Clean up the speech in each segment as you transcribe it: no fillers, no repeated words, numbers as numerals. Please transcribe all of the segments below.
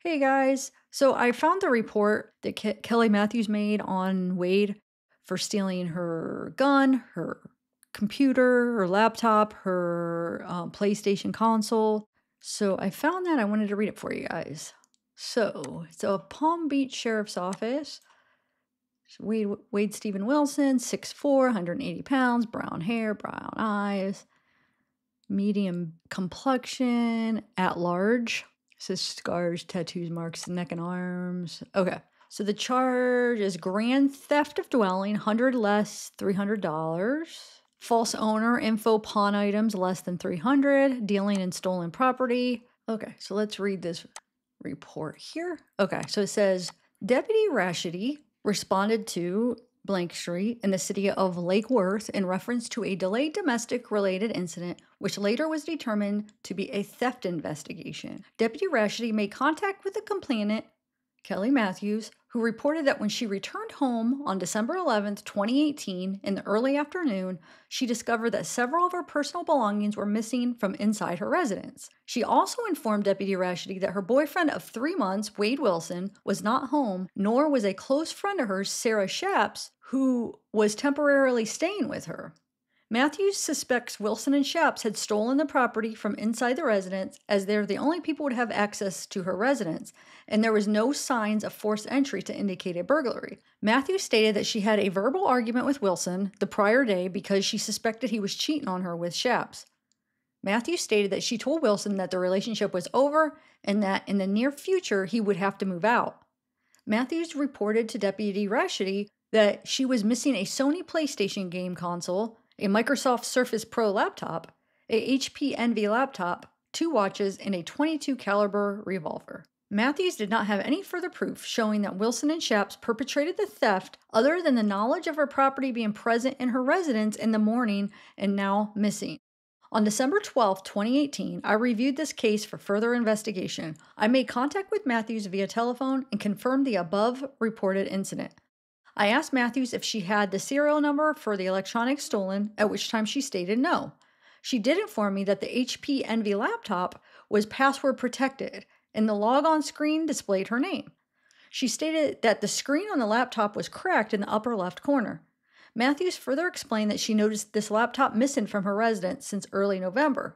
Hey guys, so I found the report that Kelly Matthews made on Wade for stealing her gun, her computer, her laptop, her PlayStation console. So I found that. I wanted to read it for you guys. So it's a Palm Beach Sheriff's Office. Wade Stephen Wilson, 6'4", 180 pounds, brown hair, brown eyes, medium complexion, at large. It says scars, tattoos, marks, neck and arms. Okay. So the charge is grand theft of dwelling, 100 less, $300. False owner info pawn items less than 300, dealing in stolen property. Okay, so let's read this report here. Okay, so it says Deputy Rashidi responded to Blank Street in the city of Lake Worth in reference to a delayed domestic related incident, which later was determined to be a theft investigation. Deputy Rashidi made contact with the complainant, Kelly Matthews, who reported that when she returned home on December 11th, 2018, in the early afternoon, she discovered that several of her personal belongings were missing from inside her residence. She also informed Deputy Rashidi that her boyfriend of 3 months, Wade Wilson, was not home, nor was a close friend of hers, Sarah Shaps, who was temporarily staying with her. Matthews suspects Wilson and Shaps had stolen the property from inside the residence, as they're the only people who would have access to her residence, and there was no signs of forced entry to indicate a burglary. Matthews stated that she had a verbal argument with Wilson the prior day because she suspected he was cheating on her with Shaps. Matthews stated that she told Wilson that the relationship was over and that in the near future he would have to move out. Matthews reported to Deputy Rashidi that she was missing a Sony PlayStation game console, a Microsoft Surface Pro laptop, a HP Envy laptop, 2 watches, and a .22 caliber revolver. Matthews did not have any further proof showing that Wilson and Shaps perpetrated the theft other than the knowledge of her property being present in her residence in the morning and now missing. On December 12, 2018, I reviewed this case for further investigation. I made contact with Matthews via telephone and confirmed the above reported incident. I asked Matthews if she had the serial number for the electronics stolen, at which time she stated no. She did inform me that the HP Envy laptop was password protected, and the logon screen displayed her name. She stated that the screen on the laptop was cracked in the upper left corner. Matthews further explained that she noticed this laptop missing from her residence since early November.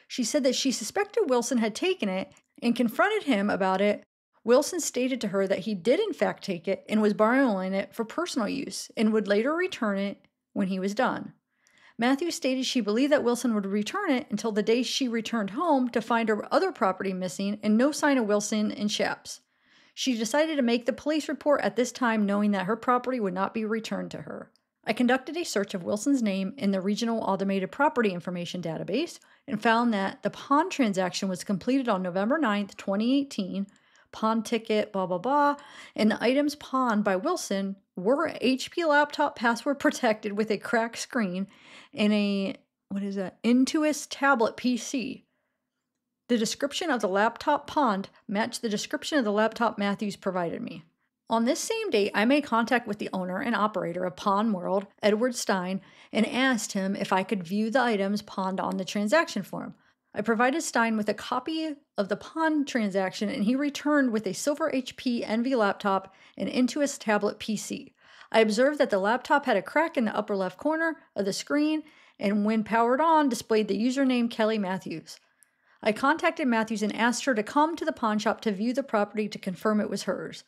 She said that she suspected Wilson had taken it and confronted him about it. Wilson stated to her that he did in fact take it and was borrowing it for personal use and would later return it when he was done. Matthews stated she believed that Wilson would return it until the day she returned home to find her other property missing and no sign of Wilson and Shaps. She decided to make the police report at this time, knowing that her property would not be returned to her. I conducted a search of Wilson's name in the Regional Automated Property Information Database and found that the pawn transaction was completed on November 9th, 2018, pawn ticket, blah, blah, blah, and the items pawned by Wilson were HP laptop password protected with a cracked screen and a, Intuos tablet PC. The description of the laptop pawned matched the description of the laptop Matthews provided me. On this same date, I made contact with the owner and operator of Pawn World, Edward Stein, and asked him if I could view the items pawned on the transaction form. I provided Stein with a copy of the pawn transaction, and he returned with a silver HP Envy laptop and Intuos tablet PC. I observed that the laptop had a crack in the upper left corner of the screen, and when powered on, displayed the username Kelly Matthews. I contacted Matthews and asked her to come to the pawn shop to view the property to confirm it was hers.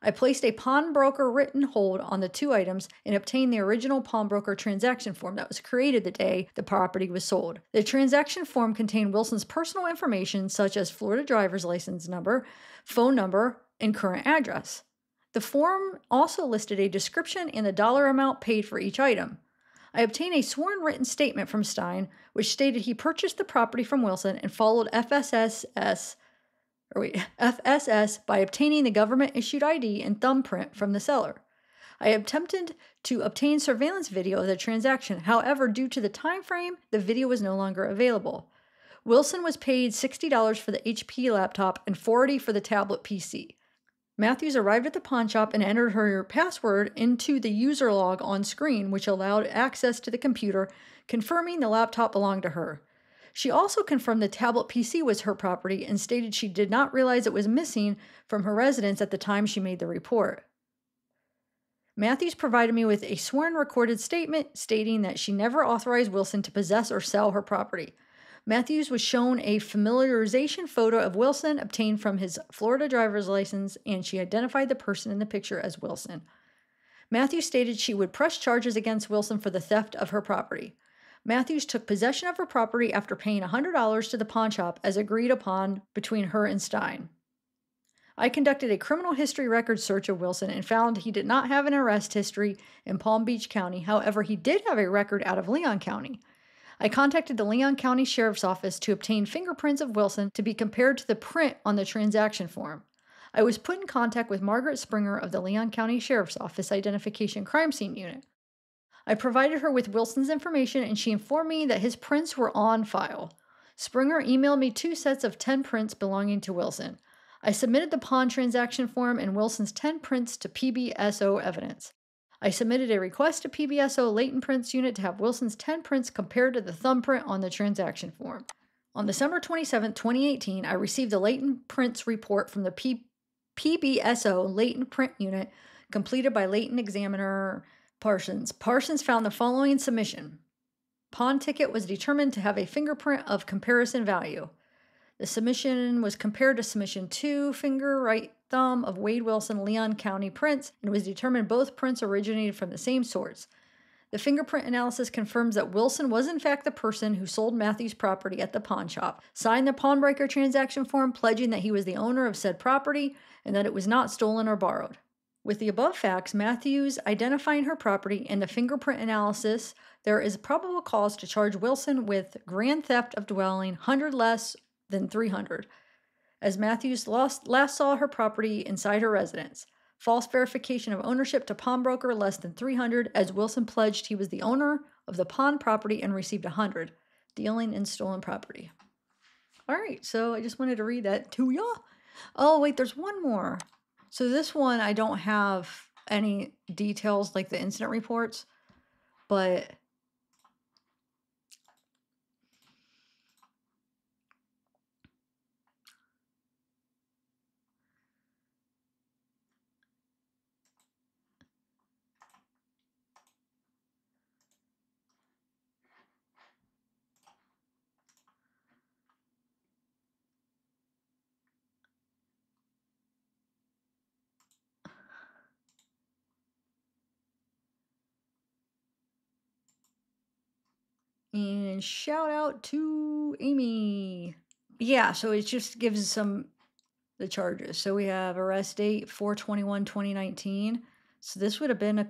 I placed a pawnbroker written hold on the 2 items and obtained the original pawnbroker transaction form that was created the day the property was sold. The transaction form contained Wilson's personal information such as Florida driver's license number, phone number, and current address. The form also listed a description and the dollar amount paid for each item. I obtained a sworn written statement from Stein, which stated he purchased the property from Wilson and followed FSS by obtaining the government-issued ID and thumbprint from the seller. I attempted to obtain surveillance video of the transaction. However, due to the time frame, the video was no longer available. Wilson was paid $60 for the HP laptop and $40 for the tablet PC. Matthews arrived at the pawn shop and entered her password into the user log on screen, which allowed access to the computer, confirming the laptop belonged to her. She also confirmed the tablet PC was her property and stated she did not realize it was missing from her residence at the time she made the report. Matthews provided me with a sworn recorded statement stating that she never authorized Wilson to possess or sell her property. Matthews was shown a familiarization photo of Wilson obtained from his Florida driver's license, and she identified the person in the picture as Wilson. Matthews stated she would press charges against Wilson for the theft of her property. Matthews took possession of her property after paying $100 to the pawn shop as agreed upon between her and Stein. I conducted a criminal history record search of Wilson and found he did not have an arrest history in Palm Beach County. However, he did have a record out of Leon County. I contacted the Leon County Sheriff's Office to obtain fingerprints of Wilson to be compared to the print on the transaction form. I was put in contact with Margaret Springer of the Leon County Sheriff's Office Identification Crime Scene Unit. I provided her with Wilson's information, and she informed me that his prints were on file. Springer emailed me 2 sets of 10 prints belonging to Wilson. I submitted the pawn transaction form and Wilson's 10 prints to PBSO evidence. I submitted a request to PBSO latent prints unit to have Wilson's 10 prints compared to the thumbprint on the transaction form. On December 27, 2018, I received the latent prints report from the PBSO latent print unit completed by latent examiner Parsons. Parsons found the following submission. Pawn ticket was determined to have a fingerprint of comparison value. The submission was compared to submission 2, finger, right thumb of Wade Wilson, Leon County prints, and it was determined both prints originated from the same source. The fingerprint analysis confirms that Wilson was in fact the person who sold Matthews' property at the pawn shop, signed the pawnbroker transaction form pledging that he was the owner of said property, and that it was not stolen or borrowed. With the above facts, Matthews identifying her property, and the fingerprint analysis, there is probable cause to charge Wilson with grand theft of dwelling, 100 less than 300, as Matthews last saw her property inside her residence. False verification of ownership to pawnbroker, less than 300, as Wilson pledged he was the owner of the pawn property and received 100, dealing in stolen property. All right, so I just wanted to read that to ya. Oh, wait, there's one more. So this one, I don't have any details like the incident reports, but and shout out to Amy. Yeah, so it just gives the charges. So we have arrest date 4/21/2019. So this would have been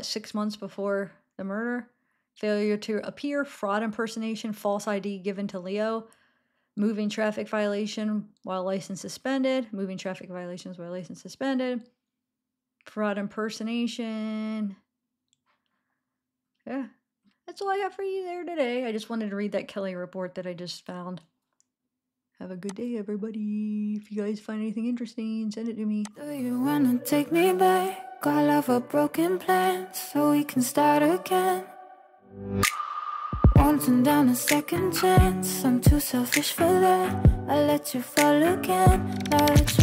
6 months before the murder. Failure to appear, fraud impersonation, false ID given to Leo, moving traffic violation while license suspended, moving traffic violations while license suspended, fraud impersonation. Yeah. That's all I got for you there today. I just wanted to read that Kelly report that I just found. Have a good day, everybody. If you guys find anything interesting, send it to me. Do you wanna take me back? All of our broken plans so we can start again. Won't turn down a second chance. I'm too selfish for that. I let you fall again. Now that